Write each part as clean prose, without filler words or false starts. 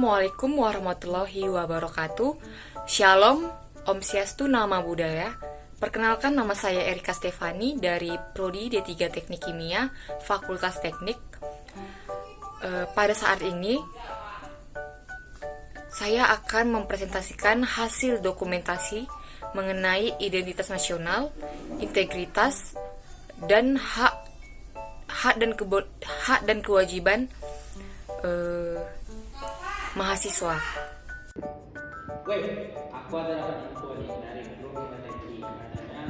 Assalamualaikum warahmatullahi wabarakatuh. Shalom, Om Swastiastu, Nama Budaya. Perkenalkan, nama saya Erika Stefani dari Prodi D3 Teknik Kimia, Fakultas Teknik. Pada saat ini, saya akan mempresentasikan hasil dokumentasi mengenai identitas nasional, integritas, dan hak dan kewajiban mahasiswa. Weh, aku ada dapat info nih dari grup Himateknik. Katanya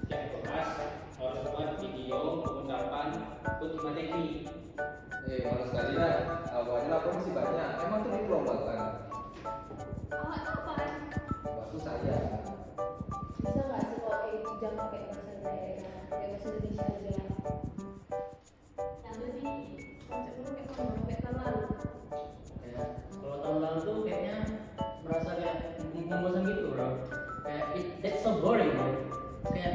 setiap kelas harus buat video pengundapan HUT Himateknik. Malas sekali dah. Awalnya lapor masih banyak. Emang tuh diperlombakan. Awak tuh apaan? Waktu saya. Bisa nggak sih kalau kayak gitu jangan pakai bahasa daerah, pakai bahasa Indonesia aja. Nanti nih konsep lu kayak tahun lalu. Kayak kalau tahun lalu tuh kayaknya merasa kayak bosan gitu bro. Kayak that's so boring bro. Kayak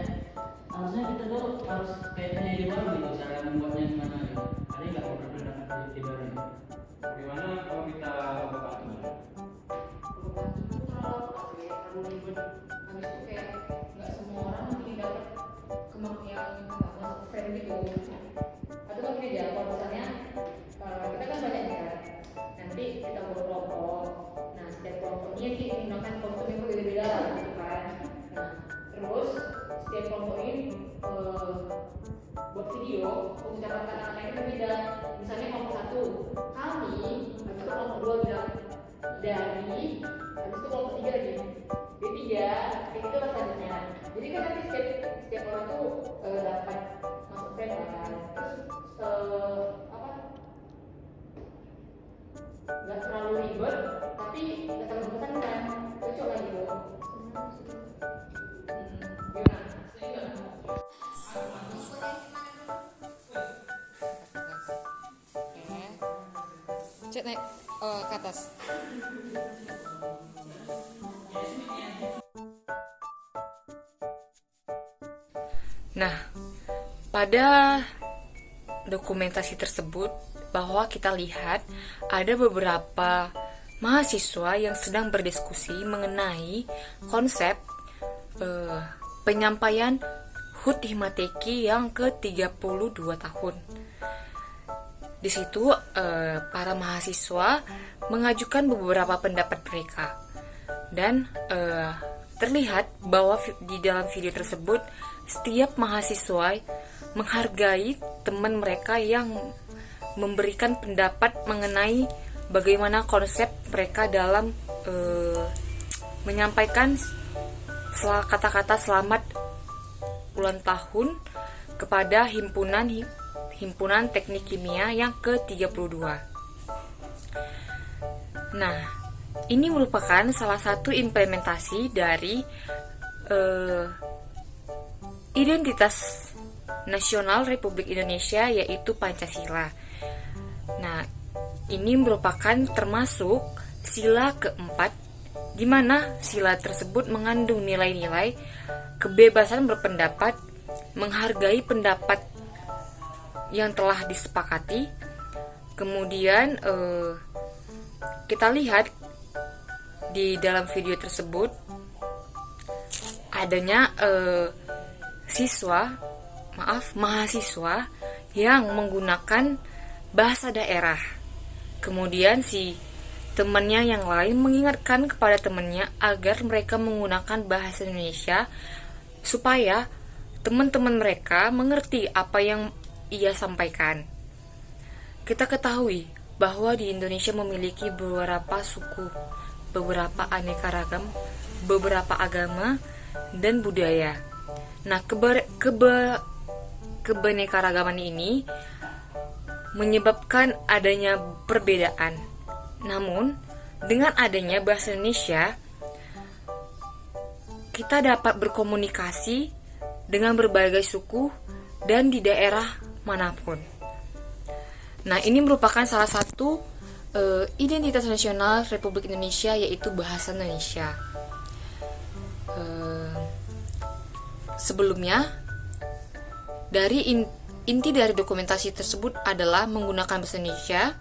harusnya kita tuh harus kayak punya ide baru gitu cara membuatnya gimana gitu. Ada nggak pernah dapat ide baru ini? Bagaimana kalau kita buka ini? Provokasi itu terlalu apa ya? Terlalu ribet. Habis itu kayak nggak semua orang mungkin dapat yang nggak masuk frame gitu. Atau kan gini aja, kalau misalnya kita kan banyak ya. Nanti kita buat kelompok. Nah, setiap kelompoknya kita menggunakan kostum yang berbeda-beda lah, gitu kan. Nah, terus setiap kelompok ini buat video untuk cara anak-anak itu beda. Misalnya kelompok satu kami, habis itu kelompok dua bilang dari, habis itu kelompok tiga lagi D3, kayak gitu lah selanjutnya. Jadi kan nanti setiap orang tuh dapat masuk frame kan. Terus apa? Nggak terlalu ribet, tapi nggak terlalu membosankan. Cocok lah gitu. Gimana? Setuju nggak? Cek naik ke atas. Nah, pada dokumentasi tersebut bahwa kita lihat ada beberapa mahasiswa yang sedang berdiskusi mengenai konsep penyampaian HUT Himateki yang ke-32 tahun. Di situ para mahasiswa mengajukan beberapa pendapat mereka dan terlihat bahwa di dalam video tersebut setiap mahasiswa menghargai teman mereka yang memberikan pendapat mengenai bagaimana konsep mereka dalam menyampaikan kata-kata selamat ulang tahun kepada Himpunan Teknik Kimia yang ke-32. Nah, ini merupakan salah satu implementasi dari identitas nasional Republik Indonesia, yaitu Pancasila. Nah, ini merupakan termasuk sila keempat, di mana sila tersebut mengandung nilai-nilai kebebasan berpendapat, menghargai pendapat yang telah disepakati. Kemudian kita lihat di dalam video tersebut adanya mahasiswa yang menggunakan bahasa daerah. Kemudian si temannya yang lain mengingatkan kepada temannya agar mereka menggunakan bahasa Indonesia supaya teman-teman mereka mengerti apa yang ia sampaikan. Kita ketahui bahwa di Indonesia memiliki beberapa suku, beberapa aneka ragam, beberapa agama dan budaya. Nah, kebenekaragaman ini menyebabkan adanya perbedaan. Namun, dengan adanya bahasa Indonesia, kita dapat berkomunikasi dengan berbagai suku dan di daerah manapun. Nah, ini merupakan salah satu identitas nasional Republik Indonesia, yaitu bahasa Indonesia. Sebelumnya, inti dari dokumentasi tersebut adalah menggunakan bahasa Indonesia.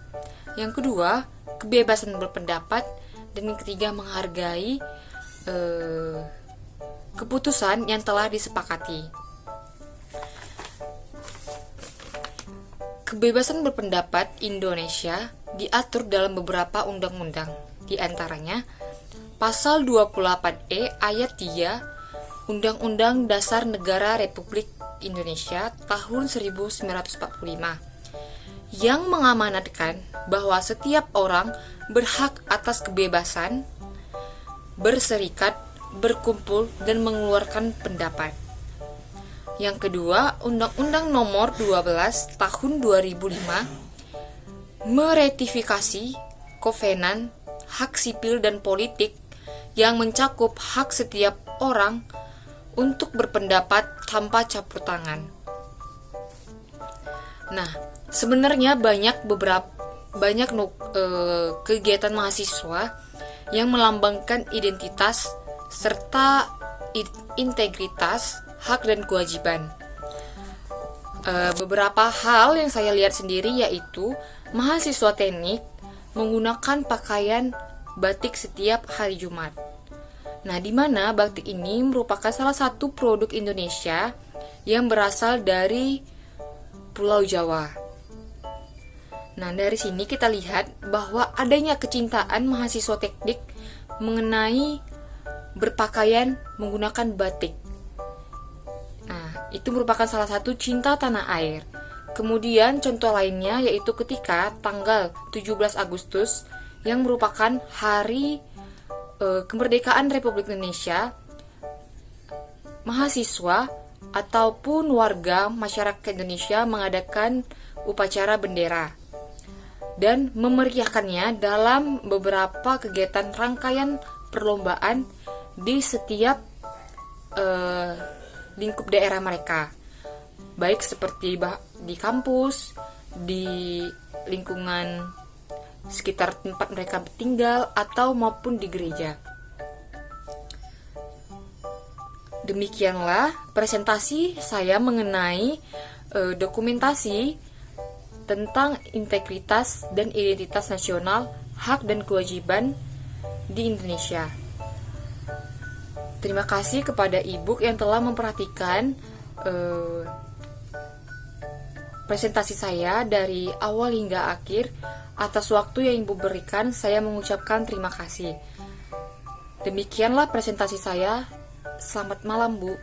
Yang kedua, kebebasan berpendapat, dan yang ketiga menghargai keputusan yang telah disepakati. Kebebasan berpendapat Indonesia diatur dalam beberapa undang-undang, di antaranya Pasal 28E ayat 3 Undang-Undang Dasar Negara Republik Indonesia tahun 1945 yang mengamanatkan bahwa setiap orang berhak atas kebebasan berserikat, berkumpul, dan mengeluarkan pendapat. Yang kedua, Undang-Undang Nomor 12 Tahun 2005 meratifikasi Kovenan Hak Sipil dan Politik yang mencakup hak setiap orang untuk berpendapat tanpa campur tangan. Nah, sebenarnya banyak kegiatan mahasiswa yang melambangkan identitas serta integritas, hak dan kewajiban. Beberapa hal yang saya lihat sendiri yaitu mahasiswa teknik menggunakan pakaian batik setiap hari Jumat. Nah, di mana batik ini merupakan salah satu produk Indonesia yang berasal dari Pulau Jawa. Nah, dari sini kita lihat bahwa adanya kecintaan mahasiswa teknik mengenai berpakaian menggunakan batik. Nah, itu merupakan salah satu cinta tanah air. Kemudian contoh lainnya yaitu ketika tanggal 17 Agustus yang merupakan hari kemerdekaan Republik Indonesia, mahasiswa ataupun warga masyarakat Indonesia mengadakan upacara bendera dan memeriahkannya dalam beberapa kegiatan rangkaian perlombaan di setiap lingkup daerah mereka, baik seperti di kampus, di lingkungan sekitar tempat mereka tinggal, atau maupun di gereja. Demikianlah presentasi saya mengenai dokumentasi tentang integritas dan identitas nasional, hak dan kewajiban di Indonesia. Terima kasih kepada Ibu yang telah memperhatikan presentasi saya dari awal hingga akhir. Atas waktu yang Ibu berikan, saya mengucapkan terima kasih. Demikianlah presentasi saya. Selamat malam, Bu.